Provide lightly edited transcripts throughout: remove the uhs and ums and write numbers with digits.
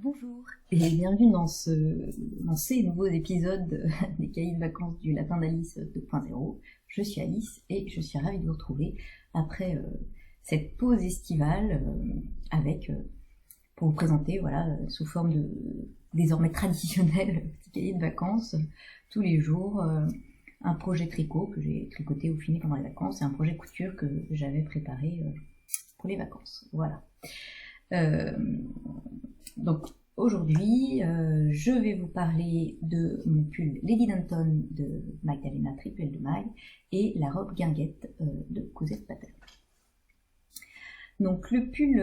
Bonjour et bienvenue dans ces nouveaux épisodes des cahiers de vacances du Lapin d'Alice 2.0. Je suis Alice et je suis ravie de vous retrouver après cette pause estivale pour vous présenter sous forme de désormais traditionnel petit cahier de vacances tous les jours un projet tricot que j'ai tricoté ou fini pendant les vacances et un projet couture que j'avais préparé pour les vacances. Voilà. Donc aujourd'hui, je vais vous parler de mon pull Lady Danton de Magdalena Triple de Mag et la robe guinguette de Cousette Patel. Donc le pull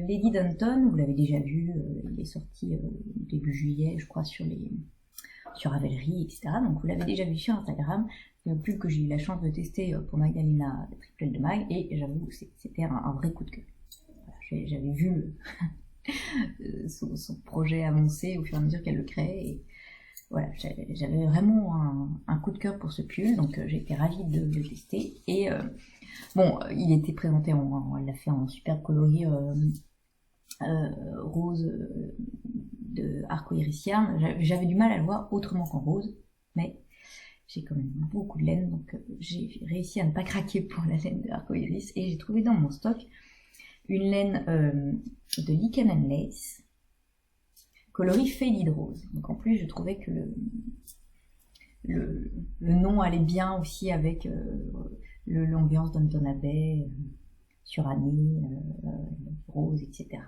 Lady Danton, vous l'avez déjà vu, il est sorti début juillet, je crois, sur Ravelry, etc. Donc vous l'avez déjà vu sur Instagram. Le pull que j'ai eu la chance de tester pour Magdalena Triple de Mag et j'avoue c'était un vrai coup de cœur. Voilà, j'avais vu son projet avancer au fur et à mesure qu'elle le créait et voilà, j'avais vraiment un coup de cœur pour ce pull, donc j'ai été ravie de le tester et il était présenté elle l'a fait en superbe coloris rose de arco-irisien. J'avais du mal à le voir autrement qu'en rose, mais j'ai quand même beaucoup de laine, donc j'ai réussi à ne pas craquer pour la laine de arco-iris et j'ai trouvé dans mon stock une laine de Lichen Lace, coloris Faded Rose. Donc en plus, je trouvais que le nom allait bien aussi avec l'ambiance d'Downton Abbey, surannée, rose, etc.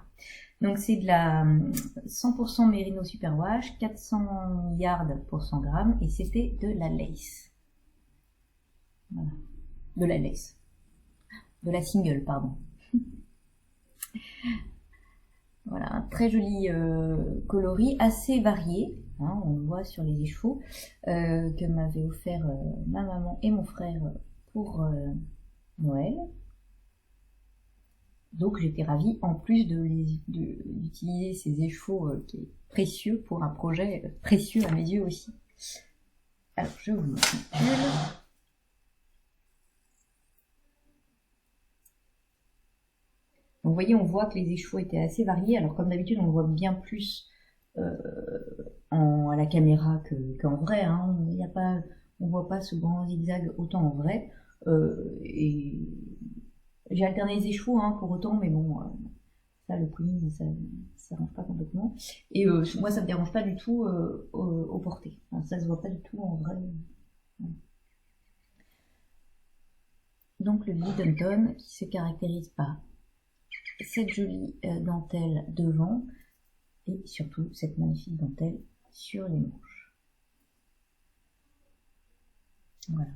Donc c'est de la 100% Merino Superwash, 400 yards pour 100 grammes, et c'était de la lace. Voilà. De la lace. De la single, pardon. Voilà, un très joli coloris, assez varié, hein, on le voit sur les écheveaux, que m'avaient offert ma maman et mon frère pour Noël. Donc j'étais ravie, en plus d'utiliser ces écheveaux qui est précieux pour un projet précieux à mes yeux aussi. Alors je vous montre le pull. Donc, vous voyez, on voit que les écheveaux étaient assez variés. Alors comme d'habitude, on le voit bien plus à la caméra qu'en vrai. Hein. On voit pas ce grand zigzag autant en vrai. Et j'ai alterné les écheveaux pour autant, mais bon, ça le pulling, ça range pas complètement. Et moi, ça me dérange pas du tout au porté. Enfin, ça se voit pas du tout en vrai. Donc le Lady Danton qui se caractérise par cette jolie dentelle devant et surtout cette magnifique dentelle sur les manches. Voilà.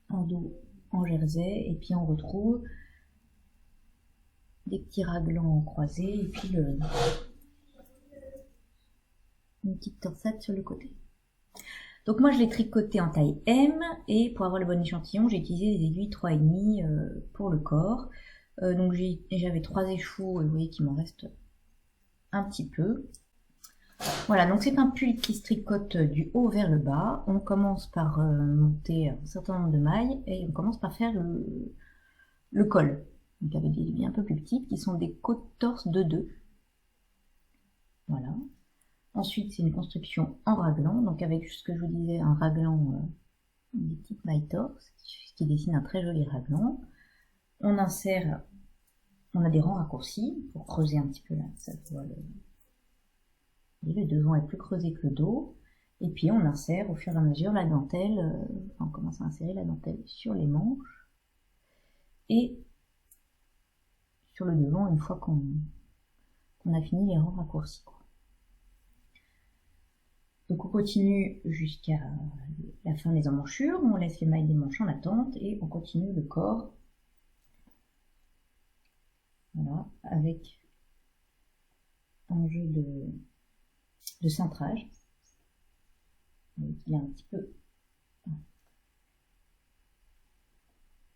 En dos en jersey et puis on retrouve des petits raglans croisés et puis une petite torsade sur le côté. Donc moi je l'ai tricoté en taille M et pour avoir le bon échantillon j'ai utilisé des aiguilles 3,5 pour le corps. Donc j'avais 3 écheveaux et vous voyez qu'il m'en reste un petit peu. Voilà, donc c'est un pull qui se tricote du haut vers le bas. On commence par monter un certain nombre de mailles et on commence par faire le col. Donc avec des aiguilles un peu plus petites qui sont des côtes torse de 2. Voilà. Ensuite, c'est une construction en raglan, donc avec ce que je vous disais, un raglan des types mailles torse, qui dessine un très joli raglan. On insère, on a des rangs raccourcis pour creuser un petit peu là, ça voit le devant est plus creusé que le dos. Et puis on insère au fur et à mesure la dentelle, on commence à insérer la dentelle sur les manches et sur le devant une fois qu'on a fini les rangs raccourcis. Donc on continue jusqu'à la fin des emmanchures, on laisse les mailles des manches en attente et on continue le corps. Voilà, avec un jeu de cintrage. Donc il est un petit peu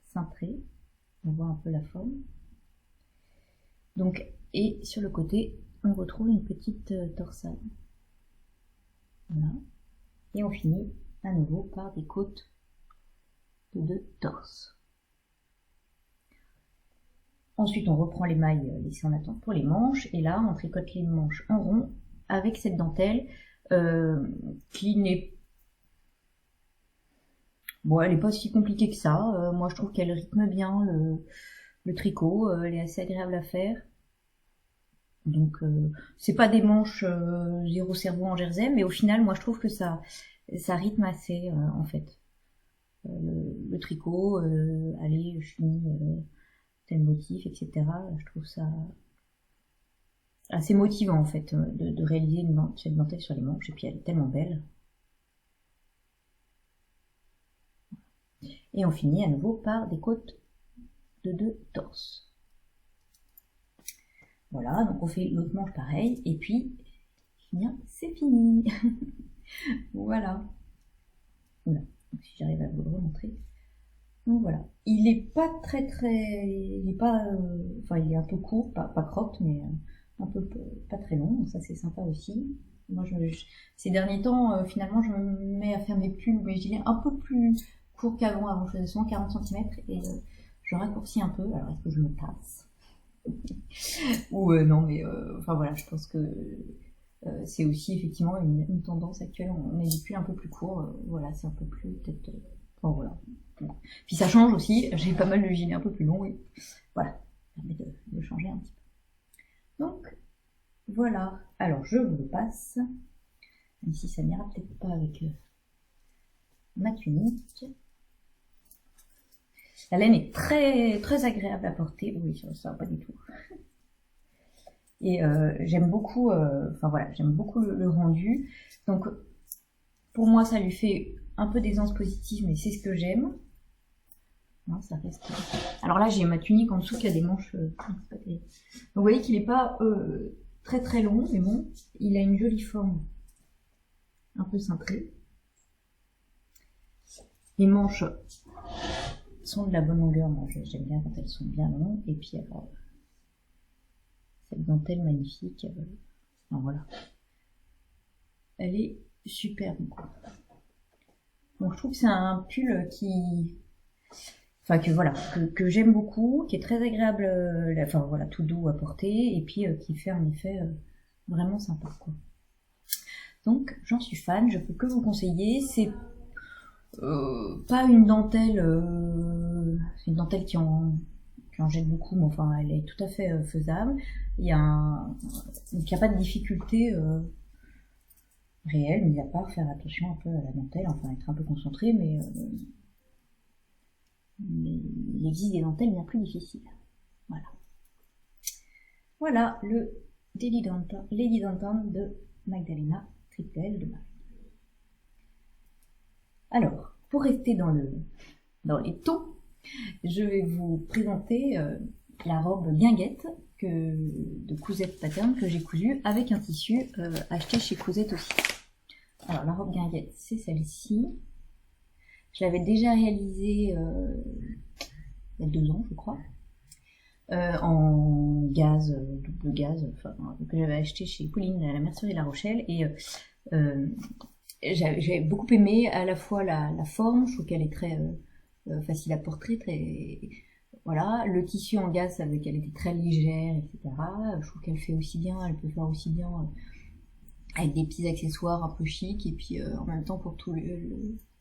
cintré, on voit un peu la forme. Donc, et sur le côté, on retrouve une petite torsade. Voilà. Et on finit à nouveau par des côtes de 2 torses. Ensuite, on reprend les mailles laissées en attente pour les manches, et là, on tricote les manches en rond avec cette dentelle qui n'est... Bon, elle n'est pas si compliquée que ça. Moi, je trouve qu'elle rythme bien le tricot. Elle est assez agréable à faire. Donc, c'est pas des manches zéro cerveau en jersey, mais au final, moi, je trouve que ça rythme assez, en fait. Le tricot, allez, je finis tel motif, etc. Je trouve ça assez motivant, en fait, de réaliser cette dentelle sur les manches. Et puis, elle est tellement belle. Et on finit à nouveau par des côtes de 2 torses. Voilà, donc on fait l'autre manche pareil, et puis, bien, c'est fini. Voilà. Voilà. Donc, si j'arrive à vous le remontrer. Donc voilà. Il est pas très, il est pas, enfin, il est un peu court, pas cropped, mais un peu pas très long, donc ça c'est sympa aussi. Moi, ces derniers temps, finalement, je me mets à faire mes pulls ou mes gilets un peu plus court qu'avant. Avant, je faisais souvent 40 cm et je raccourcis un peu. Alors, est-ce que je me tasse ou non, mais enfin voilà, je pense que c'est aussi effectivement une tendance actuelle. On est des pulls un peu plus courts. Voilà, c'est un peu plus peut-être. Enfin voilà. Puis ça change aussi. J'ai pas mal de gilets un peu plus longs. Oui. Voilà, ça permet de changer un petit peu. Donc voilà. Alors je vous le passe. Même si ça n'ira peut-être pas avec ma tunique. La laine est très, très agréable à porter. Oui, ça va pas du tout. Et j'aime beaucoup, enfin voilà, j'aime beaucoup le rendu. Donc, pour moi, ça lui fait un peu d'aisance positive, mais c'est ce que j'aime. Non, ça reste. Alors là, j'ai ma tunique en dessous qui a des manches. Donc, vous voyez qu'il n'est pas très très long, mais bon, il a une jolie forme, un peu cintrée. Les manches sont de la bonne longueur. Moi, j'aime bien quand elles sont bien longues. Et puis, alors, cette dentelle magnifique. Enfin, voilà. Elle est superbe. Donc, je trouve que c'est un pull qui... Enfin, que voilà, que j'aime beaucoup, qui est très agréable, enfin voilà, tout doux à porter, et puis qui fait un effet vraiment sympa, quoi. Donc, j'en suis fan, je peux que vous conseiller. C'est pas une dentelle, c'est une dentelle qui en jette beaucoup, mais enfin, elle est tout à fait faisable. Donc, il n'y a pas de difficulté réelle, mis à part faire attention un peu à la dentelle, enfin être un peu concentré, mais il existe des dentelles bien plus difficiles. Voilà. Voilà le Lady Danton de Magdalena Trippel de Marie. Alors, pour rester dans les tons, je vais vous présenter la robe guinguette de Cousette Pattern que j'ai cousue avec un tissu acheté chez Cousette aussi. Alors, la robe guinguette, c'est celle-ci. Je l'avais déjà réalisée il y a 2 ans, je crois, en gaz, double gaz, enfin, que j'avais acheté chez Pauline à la mercerie La Rochelle. Et j'avais beaucoup aimé à la fois la forme, je trouve qu'elle est très facile à porter, très... Voilà, le tissu en gaz, ça veut qu'elle était très légère, etc. Je trouve qu'elle fait aussi bien, elle peut faire aussi bien avec des petits accessoires un peu chic, et puis en même temps pour tout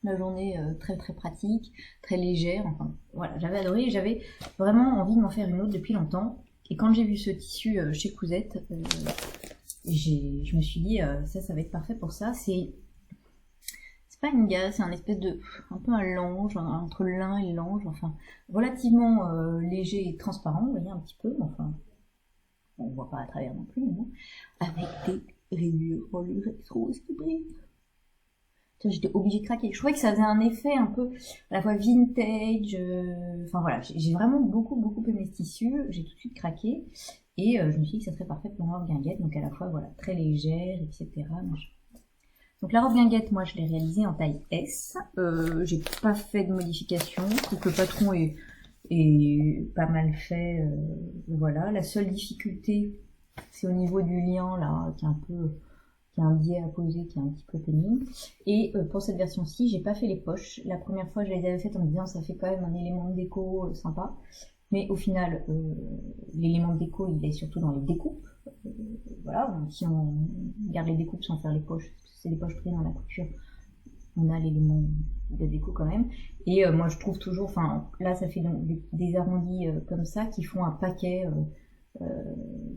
la journée très très pratique, très légère. Enfin voilà, j'avais adoré, j'avais vraiment envie de m'en faire une autre depuis longtemps. Et quand j'ai vu ce tissu chez Cousette, je me suis dit ça va être parfait pour ça. C'est pas une gaze, c'est un espèce de un peu un lange entre le lin et le lange, enfin relativement léger et transparent, vous voyez un petit peu, enfin on voit pas à travers non plus, non, avec des rayures roses qui brillent. J'étais obligée de craquer. Je trouvais que ça faisait un effet un peu à la fois vintage. Enfin voilà, j'ai vraiment beaucoup aimé ce tissu. J'ai tout de suite craqué et je me suis dit que ça serait parfait pour ma robe guinguette. Donc à la fois voilà très légère, etc. Donc la robe guinguette, moi je l'ai réalisée en taille S. J'ai pas fait de modification. Je trouve que le patron est pas mal fait. Voilà. La seule difficulté, c'est au niveau du lien là, qui a un biais à poser, qui est un petit peu pénible. Et pour cette version-ci, j'ai pas fait les poches. La première fois, je les avais faites en me disant ça fait quand même un élément de déco sympa. Mais au final, l'élément de déco, il est surtout dans les découpes. Voilà, donc si on garde les découpes sans faire les poches, parce que c'est des poches prises dans la couture, on a l'élément de déco quand même. Et moi je trouve toujours, enfin là ça fait donc des arrondis comme ça qui font un paquet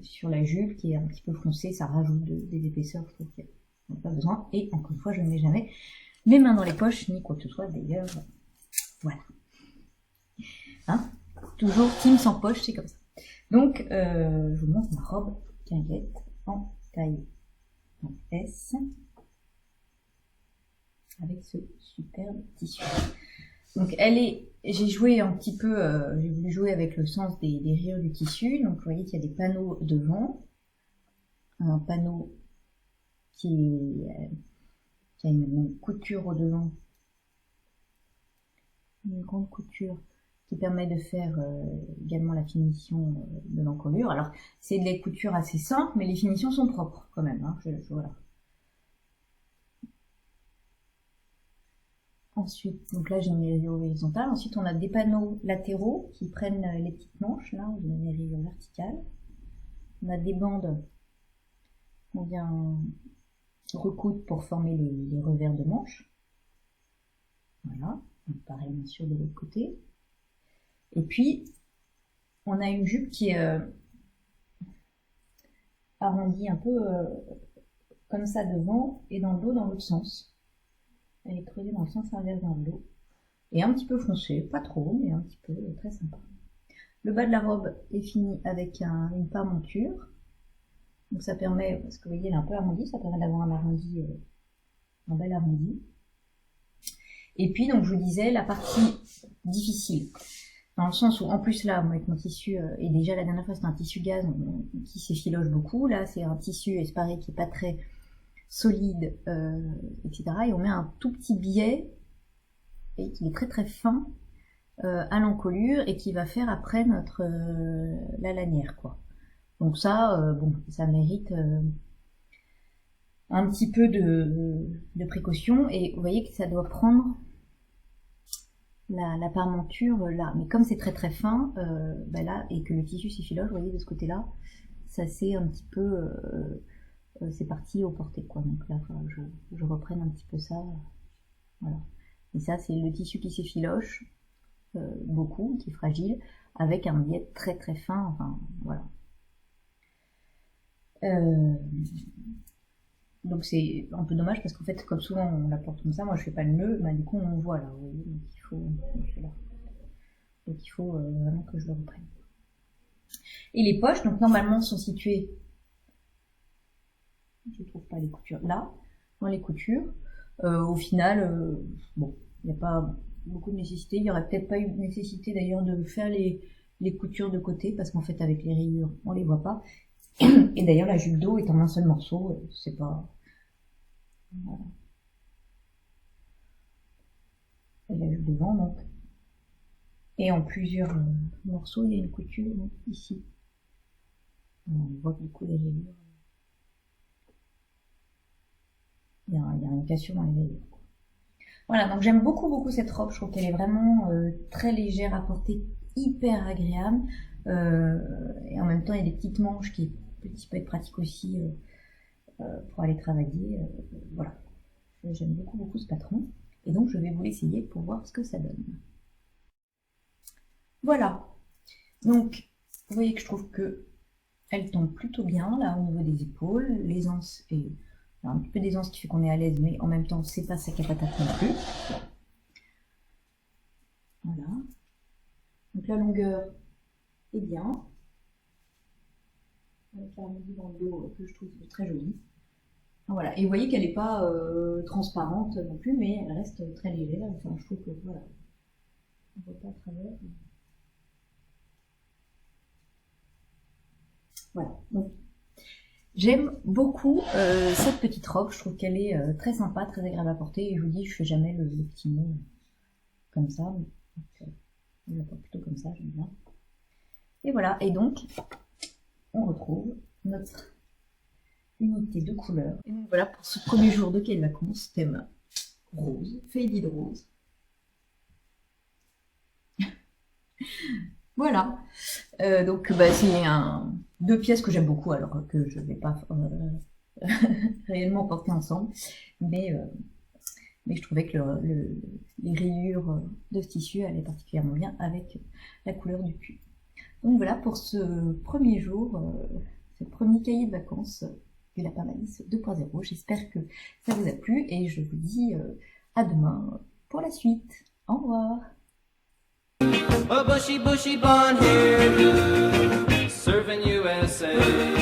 sur la jupe qui est un petit peu foncé, ça rajoute des épaisseurs, je trouve qu'il n'y a pas besoin. Et encore une fois, je ne mets jamais les mains dans les poches ni quoi que ce soit d'ailleurs. Voilà. Hein, toujours team sans poche, c'est comme ça. Donc je vous montre ma robe guinguette en taille S avec ce superbe tissu. Donc elle est, j'ai joué un petit peu, j'ai voulu jouer avec le sens des rayures du tissu. Donc vous voyez qu'il y a des panneaux devant, un panneau qui a une couture au devant, une grande couture qui permet de faire également la finition de l'encolure. Alors c'est des coutures assez simples, mais les finitions sont propres quand même. Hein, voilà. Ensuite, donc là j'ai mis les rayures horizontales. Ensuite on a des panneaux latéraux qui prennent les petites manches, là on a les rayures verticales. On a des bandes qu'on vient recoudre pour former les revers de manches. Voilà, donc pareil bien sûr de l'autre côté. Et puis on a une jupe qui est arrondie un peu comme ça devant et dans le dos dans l'autre sens. Elle est creusée dans le sens inverse dans le dos. Et un petit peu foncé, pas trop, mais un petit peu, très sympa. Le bas de la robe est fini avec une paremonture. Donc ça permet, parce que vous voyez, elle est un peu arrondie, ça permet d'avoir un arrondi, un bel arrondi. Et puis, donc je vous disais, la partie difficile. Dans le sens où, en plus là, moi avec mon tissu, et déjà la dernière fois c'était un tissu gaze qui s'effiloche beaucoup. Là c'est un tissu esparé qui est pas très solide, etc. Et on met un tout petit biais et qui est très très fin à l'encolure et qui va faire après notre la lanière quoi. Donc ça, bon, ça mérite un petit peu de précaution et vous voyez que ça doit prendre la parementure là. Mais comme c'est très très fin, bah là et que le tissu s'effiloche, vous voyez de ce côté-là, ça c'est un petit peu c'est parti au porté quoi. Donc là je reprenne un petit peu ça, voilà. Et ça c'est le tissu qui s'effiloche beaucoup, qui est fragile, avec un biais très très fin, enfin voilà. Donc c'est un peu dommage parce qu'en fait comme souvent on la porte comme ça, moi je fais pas le nœud, bah du coup on voit là, vous voyez, donc il faut, vraiment que je le reprenne. Et les poches donc normalement sont situées, je trouve pas les coutures là, dans les coutures. Au final, bon, il n'y a pas beaucoup de nécessité, il n'y aurait peut-être pas eu de nécessité d'ailleurs de faire les coutures de côté parce qu'en fait avec les rayures on les voit pas. Et d'ailleurs la jupe d'eau est en un seul morceau, c'est pas... Voilà. Et la jupe devant donc. Et en plusieurs morceaux, il y a une couture donc, ici. On voit du coup les rayures. Il y a une cassure dans les rayures. Voilà, donc j'aime beaucoup beaucoup cette robe, je trouve qu'elle est vraiment très légère à porter, hyper agréable. Et en même temps il y a des petites manches qui peut être pratique aussi pour aller travailler. Voilà, j'aime beaucoup beaucoup ce patron. Et donc je vais vous l'essayer pour voir ce que ça donne. Voilà, donc vous voyez que je trouve que elle tombe plutôt bien là au niveau des épaules, l'aisance est un petit peu d'aisance qui fait qu'on est à l'aise, mais en même temps c'est pas ça qui patate non plus. Voilà, donc la longueur est bien, avec l'arrondi dans le dos que je trouve très jolie. Voilà, et vous voyez qu'elle n'est pas transparente non plus, mais elle reste très légère. Enfin, je trouve que voilà, on ne voit pas à travers. Voilà, donc j'aime beaucoup cette petite robe. Je trouve qu'elle est très sympa, très agréable à porter. Et je vous dis, je fais jamais le petit nœud comme ça. Donc, je la porte plutôt comme ça, j'aime bien. Et voilà, et donc on retrouve notre unité de couleurs. Et donc voilà pour ce premier jour de quai de vacances, thème rose, faded rose. Voilà. Donc bah, c'est deux pièces que j'aime beaucoup, alors que je ne vais pas réellement porter ensemble. Mais, euh, mais je trouvais que les rayures de ce tissu allaient particulièrement bien avec la couleur du pull. Donc voilà pour ce premier jour, ce premier cahier de vacances du Lapin Malice 2.0. J'espère que ça vous a plu et je vous dis à demain pour la suite. Au revoir. A bushy, bushy blonde hairdo, serving USA.